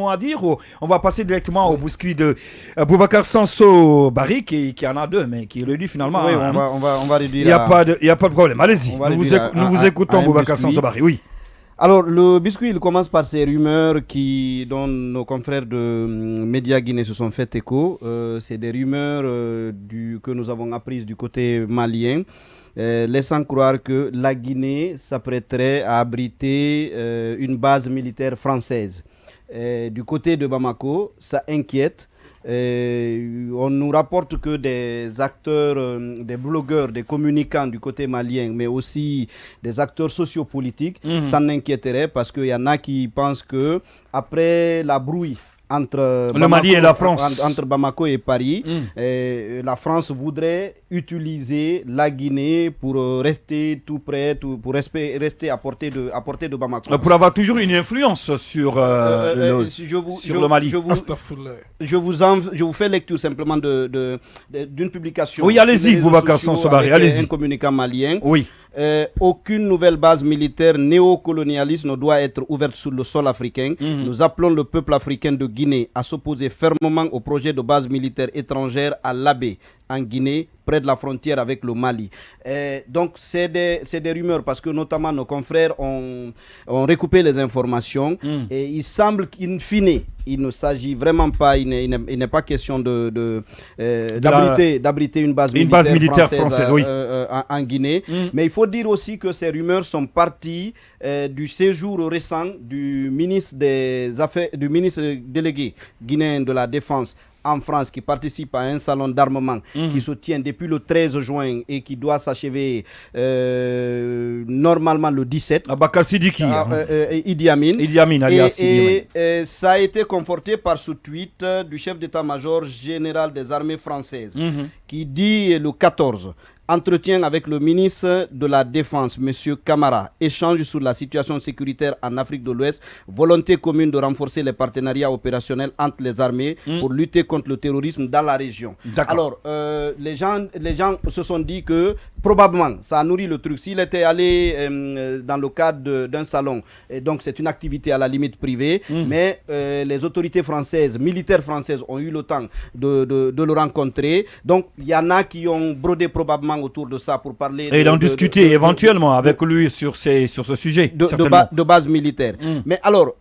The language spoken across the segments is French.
à dire, on va passer directement au bouscuit de Boubacar Sanso Barry qui en a deux, mais qui le dit finalement. Oui, on va réduire. Il n'y a pas de problème. Allez-y, nous vous écoutons, Boubacar Sanso Barry. Oui. Alors, le biscuit, il commence par ces rumeurs dont nos confrères de médias guinéens se sont fait écho. C'est des rumeurs que nous avons apprises du côté malien, laissant croire que la Guinée s'apprêterait à abriter une base militaire française. Du côté de Bamako, ça inquiète. On nous rapporte que des acteurs, des blogueurs, des communicants du côté malien, mais aussi des acteurs sociopolitiques, s'en inquiéteraient parce qu'il y en a qui pensent que après la brouille entre le Mali et la France, entre Bamako et Paris, la France voudrait utiliser la Guinée pour rester tout près, pour rester à portée de Bamako. Pour avoir toujours une influence sur le Mali. Je vous fais lecture simplement d'une publication. Oui, allez-y, Boubacar Sanso Barry, allez-y. Un communicant malien. Oui. Aucune nouvelle base militaire néocolonialiste ne doit être ouverte sur le sol africain. Nous appelons le peuple africain de Guinée à s'opposer fermement au projet de base militaire étrangère à Labé, en Guinée, près de la frontière avec le Mali. Donc, c'est des rumeurs parce que notamment nos confrères ont recoupé les informations et il semble qu'in fine, il ne s'agit vraiment pas, il n'est pas question d'abriter une base militaire française oui. En Guinée. Mais il faut dire aussi que ces rumeurs sont parties du séjour récent du ministre délégué guinéen de la Défense en France, qui participe à un salon d'armement qui se tient depuis le 13 juin et qui doit s'achever normalement le 17. Bakar Sidiki. Idi Amin. Idi Amin, alias Idi Amin. Ça a été conforté par ce tweet du chef d'état-major général des armées françaises qui dit le 14. Entretien avec le ministre de la Défense, M. Camara. Échange sur la situation sécuritaire en Afrique de l'Ouest. Volonté commune de renforcer les partenariats opérationnels entre les armées pour lutter contre le terrorisme dans la région. Alors, les gens se sont dit que probablement, ça a nourri le truc. S'il était allé dans le cadre d'un salon, et donc c'est une activité à la limite privée, mais les autorités françaises, militaires françaises, ont eu le temps de le rencontrer. Donc, il y en a qui ont brodé probablement autour de ça pour parler et d'en discuter éventuellement avec lui sur ce sujet de base militaire. Mais alors,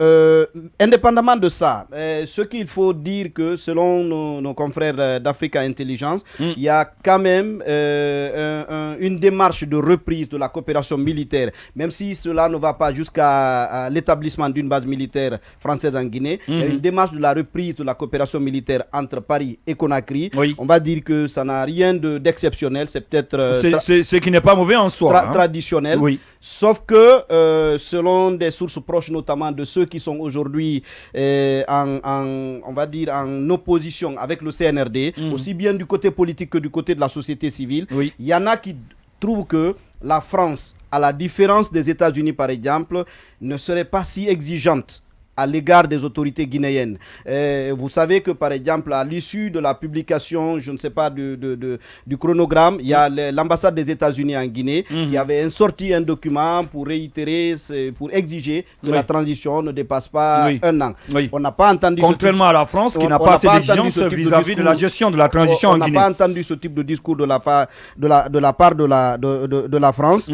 indépendamment de ça, ce qu'il faut dire que selon nos confrères d'Africa Intelligence, il y a quand même une démarche de reprise de la coopération militaire, même si cela ne va pas jusqu'à l'établissement d'une base militaire française en Guinée. Il y a une démarche de la reprise de la coopération militaire entre Paris et Conakry. On va dire que ça n'a rien d'exceptionnel, c'est peut-être ce qui n'est pas mauvais en soi. Traditionnel. Sauf que, selon des sources proches, notamment de ceux qui sont aujourd'hui on va dire en opposition avec le CNRD, aussi bien du côté politique que du côté de la société civile, il y en a qui trouvent que la France, à la différence des États-Unis par exemple, ne serait pas si exigeante à l'égard des autorités guinéennes. Vous savez que par exemple à l'issue de la publication, je ne sais pas, du chronogramme, il y a l'ambassade des États-Unis en Guinée qui avait sorti un document pour réitérer, pour exiger que la transition ne dépasse pas un an. On n'a pas entendu contrairement à la France qui n'a pas assez d'exigence vis-à-vis de la gestion de la transition en Guinée. On n'a pas entendu ce type de discours de la part de la France.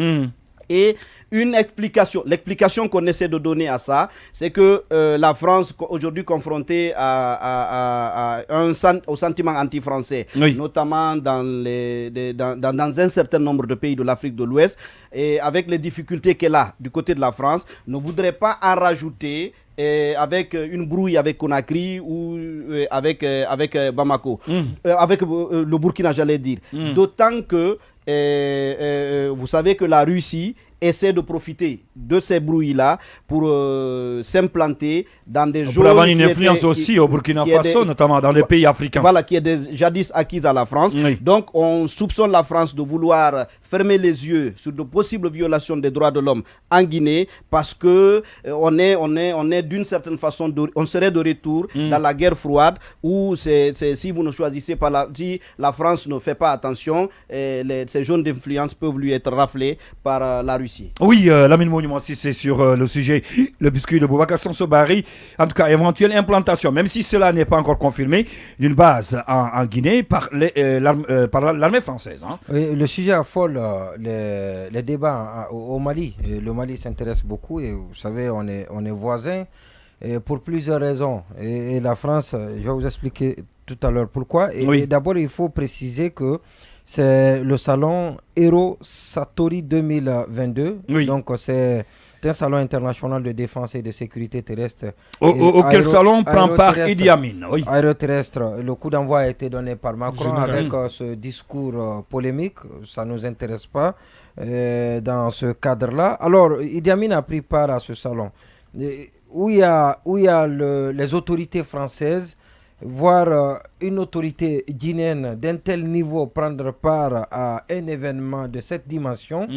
Et l'explication qu'on essaie de donner à ça, c'est que la France, aujourd'hui confrontée au sentiment anti-français, notamment dans un certain nombre de pays de l'Afrique de l'Ouest, et avec les difficultés qu'elle a du côté de la France, ne voudrait pas en rajouter avec une brouille avec Conakry ou avec Bamako, avec le Burkina, j'allais dire. D'autant que vous savez que la Russie essaie de profiter de ces brouilles-là pour s'implanter dans des zones... Pour avoir une influence aussi au Burkina Faso, notamment dans les pays africains. Voilà, qui est jadis acquise à la France. Donc, on soupçonne la France de vouloir fermer les yeux sur de possibles violations des droits de l'homme en Guinée parce que on est d'une certaine façon, on serait de retour dans la guerre froide où si vous ne choisissez pas, si la France ne fait pas attention, ces zones d'influence peuvent lui être raflées par la Russie. Russie. Oui, Lamine Monument, si c'est sur le sujet, le biscuit de Boubacar Sangso Barry, en tout cas, éventuelle implantation, même si cela n'est pas encore confirmé, d'une base en Guinée par l'armée française. Hein. Oui, le sujet affole les débats au Mali. Et le Mali s'intéresse beaucoup et vous savez, on est voisins pour plusieurs raisons. Et la France, je vais vous expliquer tout à l'heure pourquoi. Et d'abord, il faut préciser que c'est le salon Hero Satori 2022. Oui. Donc, c'est un salon international de défense et de sécurité terrestre. Auquel salon prend part Idi Amin. Oui. Aéroterrestre. Le coup d'envoi a été donné par Macron avec ce discours polémique. Ça ne nous intéresse pas dans ce cadre-là. Alors, Idi Amin a pris part à ce salon où il y a les autorités françaises, voir une autorité guinéenne d'un tel niveau prendre part à un événement de cette dimension.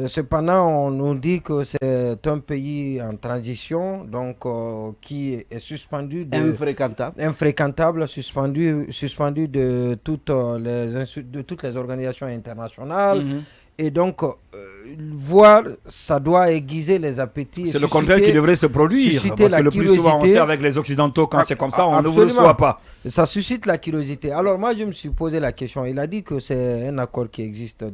Cependant, on nous dit que c'est un pays en transition, donc qui est suspendu, infréquentable, suspendu de toutes les organisations internationales. Et donc, voir, ça doit aiguiser les appétits. C'est le contraire qui devrait se produire. Parce que le plus souvent, on sait avec les Occidentaux, quand c'est comme ça, on ne vous reçoit pas. Ça suscite la curiosité. Alors moi, je me suis posé la question. Il a dit que c'est un accord qui existe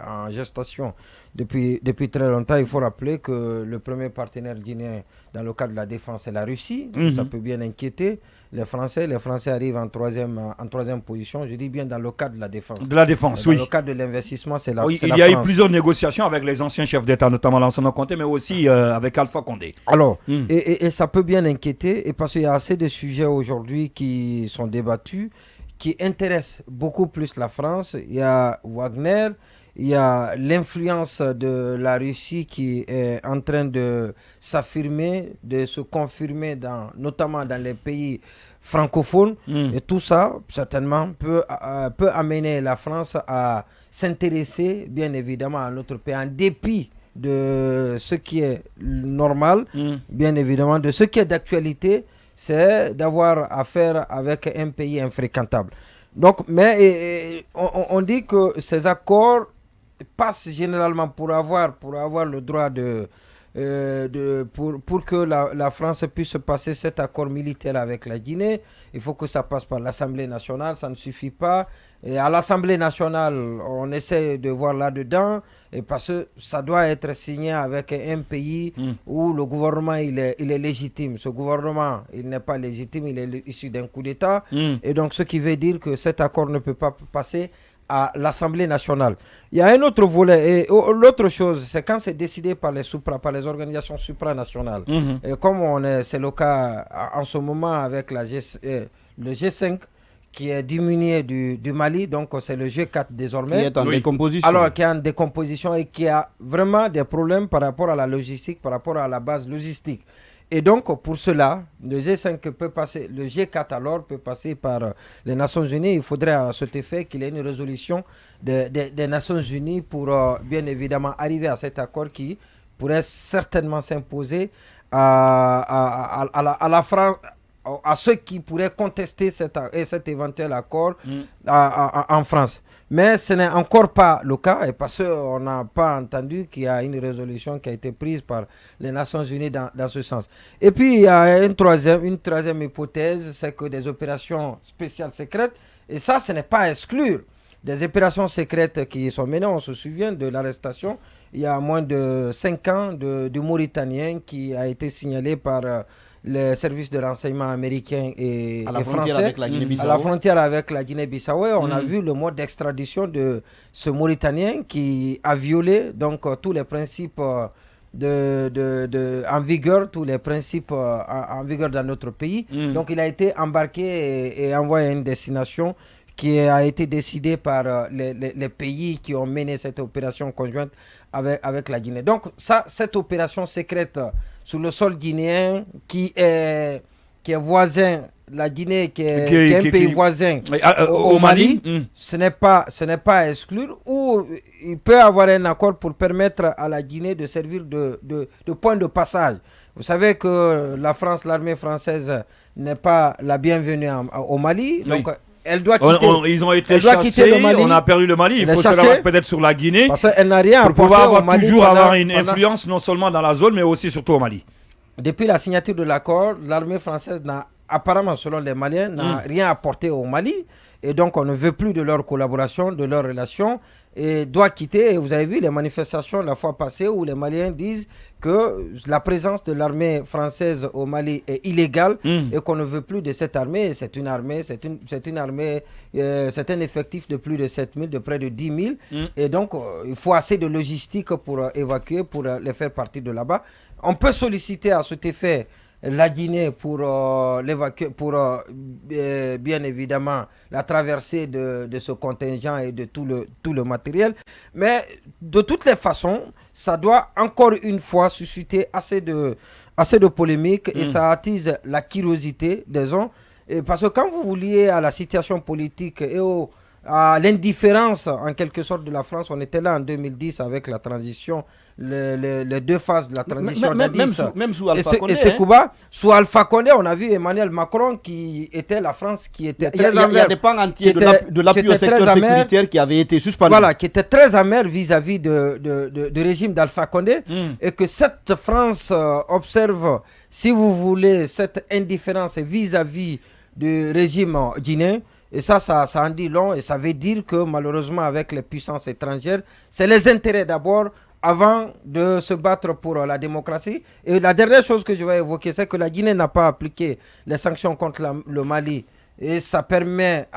en gestation depuis très longtemps. Il faut rappeler que le premier partenaire guinéen dans le cadre de la défense, c'est la Russie. Ça peut bien inquiéter les Français. Les Français arrivent en troisième position. Je dis bien dans le cadre de la défense. De la défense, oui. Dans le cadre de l'investissement, c'est la France. Il y a eu plusieurs négociations avec les anciens chefs d'État, notamment Lansana Conté, mais aussi avec Alpha Condé. Alors, et ça peut bien inquiéter, et parce qu'il y a assez de sujets aujourd'hui qui sont débattus, qui intéressent beaucoup plus la France. Il y a Wagner, il y a l'influence de la Russie qui est en train de s'affirmer, de se confirmer, notamment dans les pays francophones. Et tout ça, certainement, peut amener la France à s'intéresser, bien évidemment, à notre pays, en dépit de ce qui est normal, bien évidemment, de ce qui est d'actualité, c'est d'avoir affaire avec un pays infréquentable. Donc, mais on dit que ces accords passent généralement pour avoir le droit pour que la France puisse passer cet accord militaire avec la Guinée. Il faut que ça passe par l'Assemblée nationale, ça ne suffit pas. Et à l'Assemblée nationale, on essaie de voir là-dedans, et parce que ça doit être signé avec un pays où le gouvernement il est légitime. Ce gouvernement, il n'est pas légitime, il est issu d'un coup d'État. Et donc, ce qui veut dire que cet accord ne peut pas passer à l'Assemblée nationale. Il y a un autre volet, et l'autre chose, c'est quand c'est décidé par les organisations supranationales. Et comme c'est le cas en ce moment avec le G5, qui est diminué du Mali, donc c'est le G4 désormais. Qui est en décomposition. Alors, qui est en décomposition et qui a vraiment des problèmes par rapport à la logistique, par rapport à la base logistique. Et donc, pour cela, le G5 peut passer, le G4 alors peut passer par les Nations Unies. Il faudrait à cet effet qu'il y ait une résolution des Nations Unies pour bien évidemment arriver à cet accord qui pourrait certainement s'imposer à la France, à ceux qui pourraient contester cet éventuel accord en France. Mais ce n'est encore pas le cas, et parce qu'on n'a pas entendu qu'il y a une résolution qui a été prise par les Nations Unies dans ce sens. Et puis il y a une troisième hypothèse, c'est que des opérations spéciales secrètes, et ça ce n'est pas à exclure, des opérations secrètes qui sont menées. On se souvient de l'arrestation il y a moins de 5 ans du Mauritanien qui a été signalé par les services de renseignement américains et français à la frontière avec la Guinée-Bissau. On a vu le mode d'extradition de ce Mauritanien qui a violé donc tous les principes en vigueur, tous les principes en vigueur dans notre pays. Donc il a été embarqué et envoyé à une destination qui a été décidée par les pays qui ont mené cette opération conjointe avec la Guinée. Donc cette opération secrète sur le sol guinéen qui est voisin, la Guinée qui est un pays voisin au Mali, ce n'est pas à exclure, ou il peut y avoir un accord pour permettre à la Guinée de servir de point de passage. Vous savez que l'armée française n'est pas la bienvenue au Mali, donc elle doit quitter. Ils ont été elle doit quitter chassés, le Mali. on a perdu le Mali. Il faut se rabattre peut-être sur la Guinée parce qu'elle n'a rien pour pouvoir apporté au Mali toujours pendant- avoir une pendant- influence non seulement dans la zone, mais aussi surtout au Mali. Depuis la signature de l'accord, l'armée française n'a apparemment, selon les Maliens, n'a rien apporté au Mali. Et donc, on ne veut plus de leur collaboration, de leur relation, et doit quitter. Et vous avez vu les manifestations la fois passée où les Maliens disent que la présence de l'armée française au Mali est illégale et qu'on ne veut plus de cette armée. Et c'est une armée, c'est un effectif de plus de 7000, de près de 10 000. Et donc, il faut assez de logistique pour évacuer, pour les faire partir de là-bas. On peut solliciter à cet effet la Guinée pour l'évacuer, pour bien évidemment la traversée de ce contingent et de tout le matériel. Mais de toutes les façons, ça doit encore une fois susciter assez de polémiques et ça attise la curiosité des gens. Et parce que quand vous vous liez à la situation politique et à l'indifférence en quelque sorte de la France, on était là en 2010 avec la transition, les deux phases de la transition même sous Alpha Condé, et Sekouba. Sous Alpha Condé, on a vu Emmanuel Macron qui était la France qui était très amère. Il y a des pans entiers de l'appui au secteur sécuritaire qui avait été suspendu. Voilà, qui était très amer vis-à-vis du régime d'Alpha Condé et que cette France observe, si vous voulez, cette indifférence vis-à-vis du régime guinéen. Et ça en dit long et ça veut dire que malheureusement avec les puissances étrangères, c'est les intérêts d'abord avant de se battre pour la démocratie. Et la dernière chose que je vais évoquer, c'est que la Guinée n'a pas appliqué les sanctions contre le Mali. Et ça permet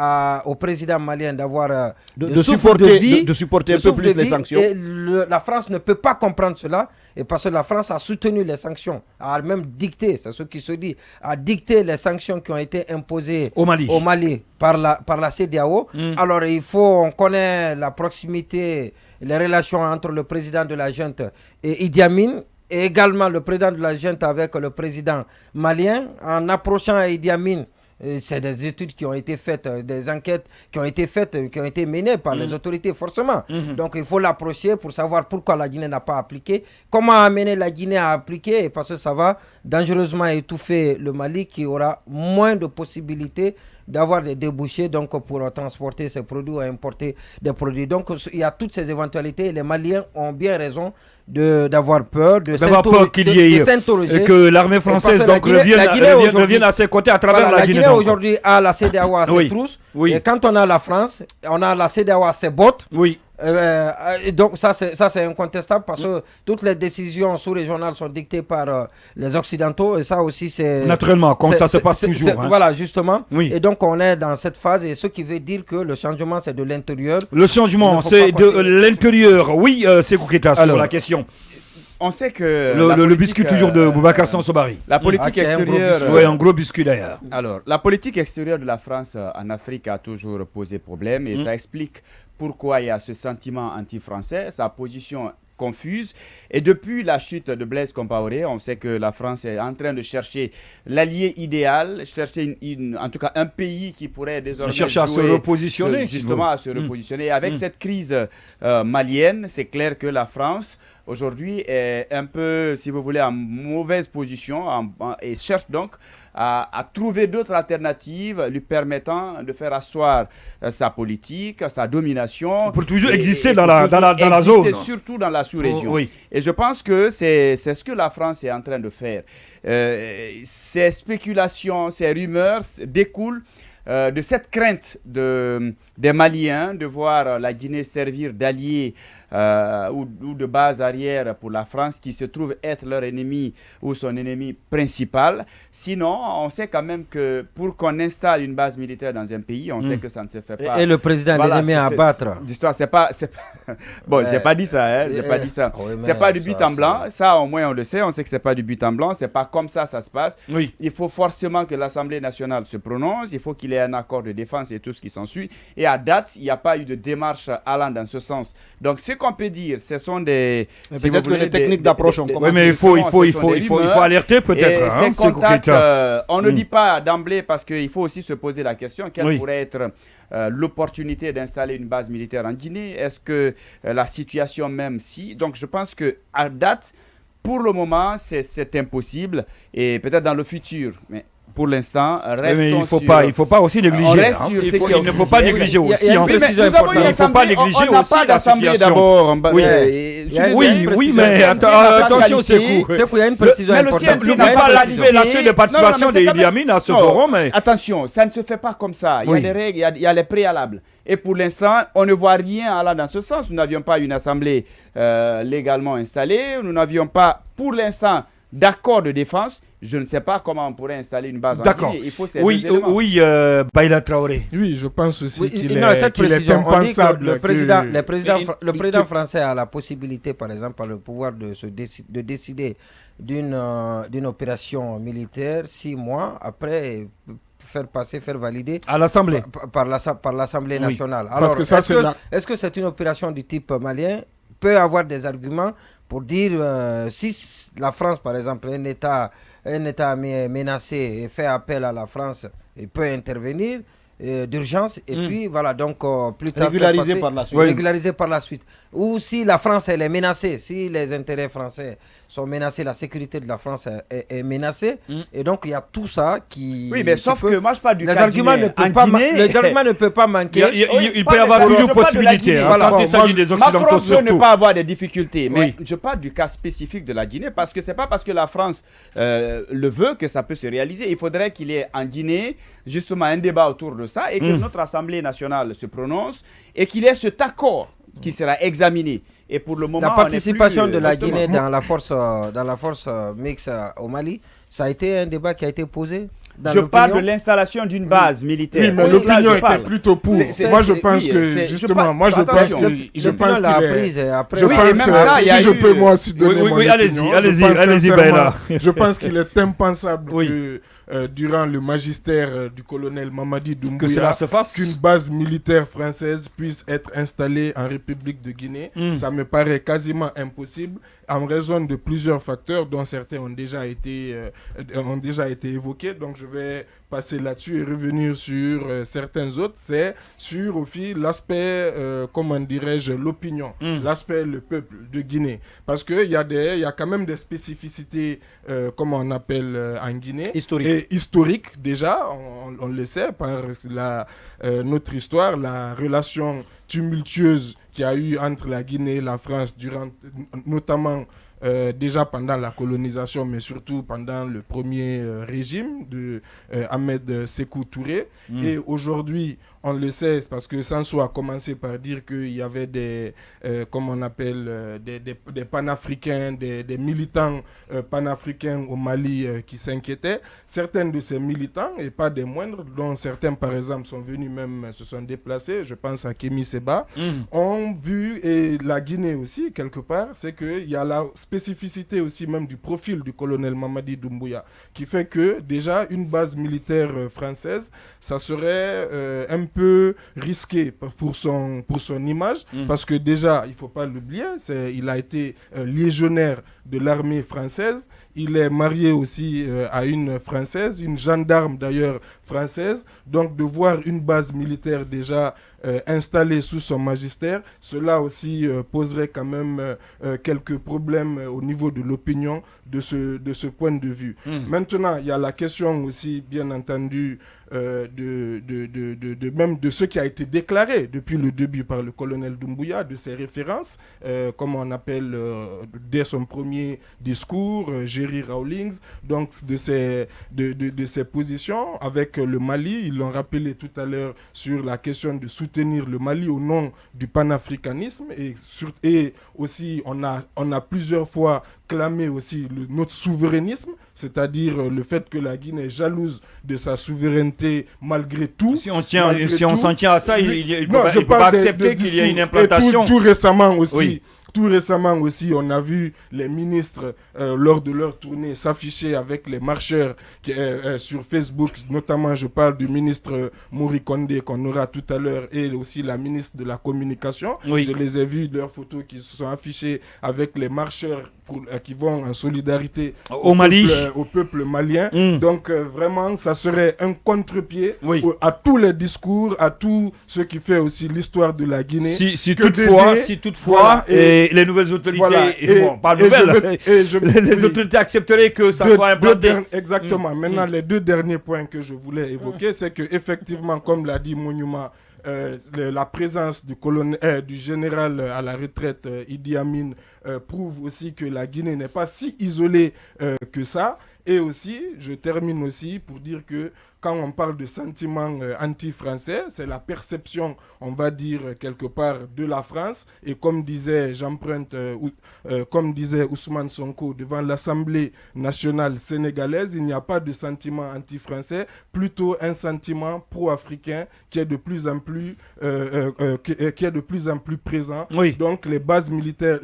au président malien d'avoir de supporter un peu plus les sanctions. Et la France ne peut pas comprendre cela. Et parce que la France a soutenu les sanctions, a même dicté, c'est ce qui se dit, a dicté les sanctions qui ont été imposées au Mali par la CEDEAO. Alors on connaît la proximité, les relations entre le président de la junte et Idi Amin. Et également le président de la junte avec le président malien. En approchant Idi Amin, c'est des études qui ont été faites, des enquêtes qui ont été faites, qui ont été menées par les autorités forcément. Donc il faut l'approcher pour savoir pourquoi la Guinée n'a pas appliqué, comment amener la Guinée à appliquer, et parce que ça va dangereusement étouffer le Mali qui aura moins de possibilités d'avoir des débouchés donc pour transporter ses produits ou importer des produits. Donc il y a toutes ces éventualités et les Maliens ont bien raison d'avoir peur, de s'interroger. Que l'armée française revienne à ses côtés à travers la Guinée. Aujourd'hui a la CEDEAO à ses trousses. Et quand on a la France, on a la CEDEAO à ses bottes. Oui. Et donc ça c'est incontestable parce que toutes les décisions sous-régionales sont dictées par les Occidentaux et ça aussi c'est... Naturellement, comme ça se passe toujours. Voilà, justement. Oui. Et donc on est dans cette phase et ce qui veut dire que le changement c'est de l'intérieur. Le changement c'est de l'intérieur. Oui, c'est Kouketa sur la question. On sait que le biscuit toujours de Boubacar Sansobari. La politique extérieure. Oui, un gros biscuit d'ailleurs. Alors, la politique extérieure de la France en Afrique a toujours posé problème et ça explique pourquoi il y a ce sentiment anti-français, sa position confuse. Et depuis la chute de Blaise Compaoré, on sait que la France est en train de chercher l'allié idéal, chercher en tout cas un pays qui pourrait désormais chercher à se repositionner. Justement, à se repositionner. Et avec cette crise malienne, c'est clair que la France aujourd'hui est un peu, si vous voulez, en mauvaise position et cherche donc à trouver d'autres alternatives lui permettant de faire asseoir sa politique, sa domination. Pour toujours exister dans la zone. Surtout dans la sous-région. Oui. Et je pense que c'est ce que la France est en train de faire. Ces spéculations, ces rumeurs découlent de cette crainte des Maliens de voir la Guinée servir d'allié ou de base arrière pour la France qui se trouve être leur ennemi ou son ennemi principal. Sinon, on sait quand même que pour qu'on installe une base militaire dans un pays, on sait que ça ne se fait pas. Et le président l'ennemi à abattre. L'histoire, c'est pas... Bon, j'ai pas dit ça, hein, j'ai pas dit ça. Oui, c'est pas du but en blanc, ça au moins on le sait, on sait que c'est pas du but en blanc, c'est pas comme ça se passe. Oui. Il faut forcément que l'Assemblée nationale se prononce, il faut qu'il y ait un accord de défense et tout ce qui s'ensuit. Et à date, il n'y a pas eu de démarche allant dans ce sens. Donc, ce qu'on peut dire, ce sont des... Si peut-être que les techniques d'approche ont commencé. Oui, mais il faut alerter peut-être. Ces contacts, on ne dit pas d'emblée parce qu'il faut aussi se poser la question, quelle pourrait être l'opportunité d'installer une base militaire en Guinée? Est-ce que la situation même si... Donc, je pense qu'à date, pour le moment, c'est impossible et peut-être dans le futur, mais pour l'instant, Mais restons il faut pas aussi négliger. On reste hein. sur ce qui est Il ne faut pas officiel. négliger Il y a aussi. une hein. Oui, mais précision nous avons une importante. Il faut pas assemblée, négliger on n'a aussi pas la d'assemblée situation. d'abord. Oui. Oui, mais attention, c'est cool. C'est qu'il y a une précision mais le importante. CNT N'oublie n'a pas pas l'aspect participé. de participation Non, de mais c'est Idi Amin à ce non, forum. mais- Attention, ça ne se fait pas comme ça. Il y a Oui. des règles, il y a les préalables. Et pour l'instant, on ne voit rien allant dans ce sens. Nous n'avions pas une assemblée légalement installée. Nous n'avions pas, pour l'instant, d'accord de défense. Je ne sais pas comment on pourrait installer une base en D'accord. Guinée. Il faut ces Oui, deux éléments. oui, Baïla Traoré. Oui, je pense aussi Oui, qu'il non, est, cette qu'il est précision, on dit que impensable le président, que- le président français a la possibilité, par exemple, par le pouvoir de décider d'une opération militaire 6 mois après faire valider À l'Assemblée. par l'Assemblée Oui. nationale. Parce Alors, que ça, c'est la- est-ce que c'est une opération du type malien peut avoir des arguments pour dire si la France, par exemple, un État menacé et fait appel à la France et peut intervenir d'urgence et puis voilà donc plus tard Régularisé par la suite. régularisé par la suite. Ou si la France elle est menacée, si les intérêts français sont menacés, la sécurité de la France est menacée et donc il y a tout ça qui Oui, mais sauf que moi je parle du les cas arguments guinéen. ne peuvent En pas Guinée- les arguments ne peuvent pas manquer. Il pas peut y de- avoir je toujours parle de la possibilité. Guinée. hein, Voilà. Quand il Bon, s'agit moi, des Occidentaux Macron peut ne surtout. pas avoir des difficultés, mais Oui. je parle du cas spécifique de la Guinée parce que c'est pas parce que la France le veut que ça peut se réaliser. Il faudrait qu'il y ait en Guinée justement un débat autour de ça et que notre Assemblée nationale se prononce et qu'il y ait cet accord qui sera examiné. Et pour le moment, La on est participation plus, de la justement. Guinée dans la force mixte au Mali, ça a été un débat qui a été posé dans Je parle de l'opinion. l'installation d'une base militaire. Oui, mais C'est cela que l'opinion je parle. était plutôt pour. C'est- Moi, je c'est- pense oui, que, c'est- justement, moi, je pense attention. que, je L'opinion pense l'a qu'il est... prise et après. Je Oui, pense, et même ça, il y a si je eu- peux moi aussi donner Oui, mon oui, allez-y, opinion, allez-y, je pense allez-y, sincèrement- Baïla. Je pense qu'il est impensable Oui. que durant le magistère du colonel Mamadi Que cela Doumbouya, se fasse. qu'une base militaire française puisse être installée en République de Guinée. Ça me paraît quasiment impossible en raison de plusieurs facteurs dont certains ont déjà été évoqués. Donc je vais passer là-dessus et revenir sur certains autres. C'est sur au fil l'aspect, comment dirais-je, l'opinion, l'aspect le peuple de Guinée. Parce qu'il y a quand même des spécificités, comment on appelle en Guinée. Historiques déjà, on le sait par notre histoire, la relation tumultueuse qu'il y a eu entre la Guinée et la France durant, notamment déjà pendant la colonisation, mais surtout pendant le premier régime de Ahmed Sékou Touré. Et aujourd'hui, on le sait, parce que Sanso a commencé par dire qu'il y avait des, comme on appelle, des panafricains, des militants panafricains au Mali qui s'inquiétaient. Certains de ces militants, et pas des moindres, dont certains par exemple sont venus même, se sont déplacés, je pense à Kémy Seba, ont vu, et la Guinée aussi, quelque part, c'est qu'il y a la spécificité aussi même du profil du colonel Mamadi Doumbouya, qui fait que déjà une base militaire française, ça serait un peu risqué pour son image, parce que déjà, il ne faut pas l'oublier, il a été légionnaire de l'armée française, il est marié aussi à une française, une gendarme d'ailleurs française, donc de voir une base militaire déjà installée sous son magistère, cela aussi poserait quand même quelques problèmes au niveau de l'opinion de ce point de vue. Maintenant, il y a la question aussi, bien entendu, même de ce qui a été déclaré depuis le début par le colonel Doumbouya, de ses références, comme on appelle dès son premier discours, Jerry Rawlings, donc de ses positions avec le Mali. Ils l'ont rappelé tout à l'heure sur la question de soutenir le Mali au nom du panafricanisme et aussi on a plusieurs fois clamé aussi notre souverainisme, c'est-à-dire le fait que la Guinée est jalouse de sa souveraineté malgré tout. Si on s'en tient à ça, il ne peut pas parle accepter qu'il y ait une implantation. Et tout récemment aussi. Oui. Tout récemment aussi, on a vu les ministres, lors de leur tournée, s'afficher avec les marcheurs sur Facebook. Notamment, je parle du ministre Mori Kondé, qu'on aura tout à l'heure, et aussi la ministre de la Communication. Oui. Je les ai vus, leurs photos qui se sont affichées avec les marcheurs qui vont en solidarité Au Mali. au peuple malien. Donc, vraiment, ça serait un contre-pied Oui. à tous les discours, à tout ce qui fait aussi l'histoire de la Guinée. Si que toutefois, d'aider, si toutefois, voilà, et les nouvelles autorités, Voilà. pas nouvelles, les oui. autorités accepteraient que ça soit implanté. Exactement. Maintenant, les deux derniers points que je voulais évoquer, c'est que effectivement, comme l'a dit Monument, la présence du général à la retraite Idi Amin prouve aussi que la Guinée n'est pas si isolée que ça. Et aussi, je termine aussi pour dire que quand on parle de sentiments anti-français, c'est la perception, on va dire, quelque part, de la France. Et comme disait, comme disait Ousmane Sonko devant l'Assemblée nationale sénégalaise, il n'y a pas de sentiment anti-français, plutôt un sentiment pro-africain qui est de plus en plus, présent. Oui. Donc les bases militaires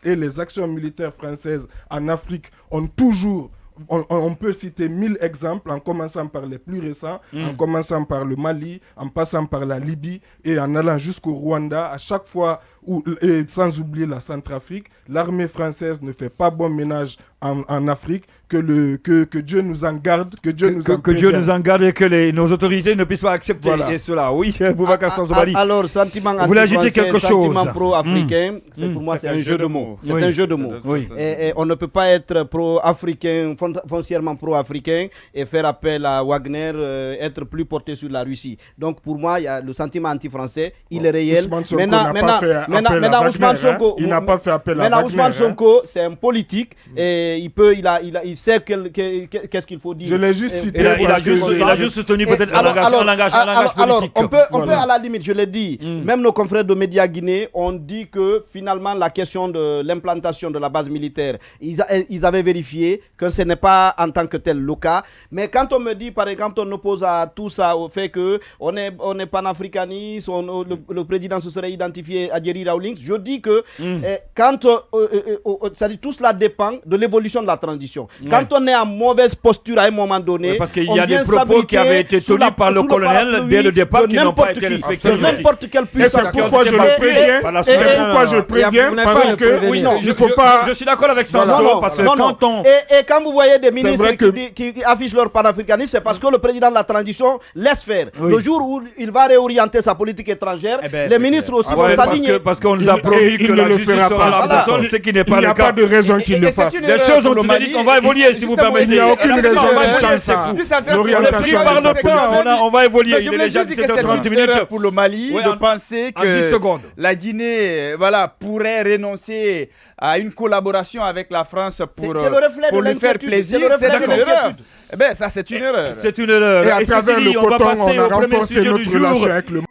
et les actions militaires françaises en Afrique ont toujours... On peut citer 1000 exemples, en commençant par les plus récents, en commençant par le Mali, en passant par la Libye et en allant jusqu'au Rwanda. À chaque fois, et sans oublier la Centrafrique, l'armée française ne fait pas bon ménage en Afrique. Que Dieu nous en garde, que Dieu nous en garde et que nos autorités ne puissent pas accepter cela. Oui, Boubacar Sanzobali. Alors, sentiment anti-français, sentiment pro-africain, pour moi c'est un jeu de mots. C'est un jeu de mots. Et on ne peut pas être pro-africain, foncièrement pro-africain et faire appel à Wagner, être plus porté sur la Russie. Donc pour moi, il y a le sentiment anti-français, il est réel. Maintenant, Ousmane Sonko, il n'a pas fait appel à Wagner. Maintenant, Ousmane Sonko, c'est un politique et il sait qu'est-ce qu'il faut dire. Je l'ai juste cité. Il a juste tenu peut-être un langage politique. On peut à la limite, je l'ai dit, même nos confrères de médias guinéens ont dit que finalement la question de l'implantation de la base militaire, ils avaient vérifié que ce n'est pas en tant que tel le cas. Mais quand on me dit, par exemple, on oppose à tout ça au fait qu'on est panafricaniste, le président se serait identifié à Jerry Rawlings, je dis que tout cela dépend de l'évolution de la transition. Quand on est en mauvaise posture à un moment donné, parce qu'il y a des propos qui avaient été tenus par le colonel dès le départ qui n'ont pas été respectés. N'importe quelle puissance. Et c'est pourquoi je le préviens. Parce que il faut pas. Je suis d'accord avec Sanzo parce que quand on... Et quand vous voyez des ministres qui affichent leur panafricanisme, c'est parce que le président de la transition laisse faire. Le jour où il va réorienter sa politique étrangère, les ministres aussi vont s'aligner. Parce qu'on nous a promis que la justice sera la boussole, ce qui n'est pas le cas. Il n'y a pas de raison qu'il le fasse. Les choses ont été dites, on va évoluer si vous permettez. Il n'y a aucune raison de changer. L'orientation par le temps, on va évoluer. Il est déjà 17h30 minutes pour le Mali de penser que la Guinée pourrait renoncer à une collaboration avec la France pour lui faire plaisir. C'est une erreur. Eh bien, ça, c'est une erreur. C'est une erreur. Et à travers le coton, on a renforcé notre relation avec le